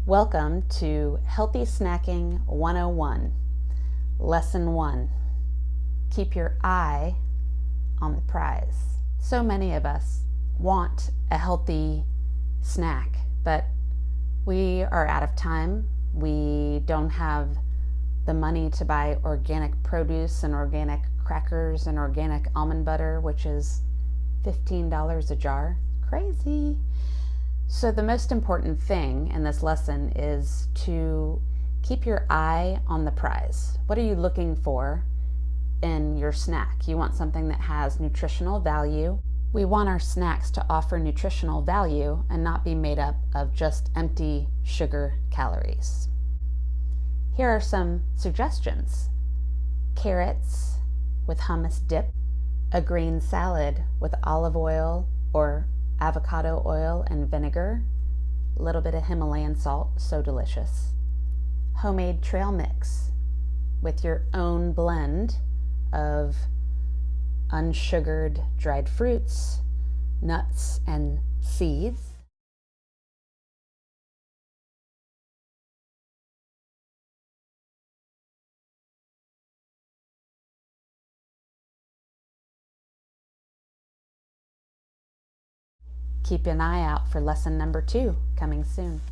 Welcome to Healthy Snacking 101, Lesson 1. Keep your eye on the prize. So many of us want a healthy snack, but we are out of time. We don't have the money to buy organic produce and organic crackers and organic almond butter, which is $15 a jar. Crazy. So the most important thing in this lesson is to keep your eye on the prize. What are you looking for in your snack? You want something that has nutritional value. We want our snacks to offer nutritional value and not be made up of just empty sugar calories. Here are some suggestions. Carrots with hummus dip, a green salad with olive oil or avocado oil and vinegar, a little bit of Himalayan salt, so delicious. Homemade trail mix with your own blend of unsugared dried fruits, nuts, and seeds. Keep an eye out for lesson number 2 coming soon.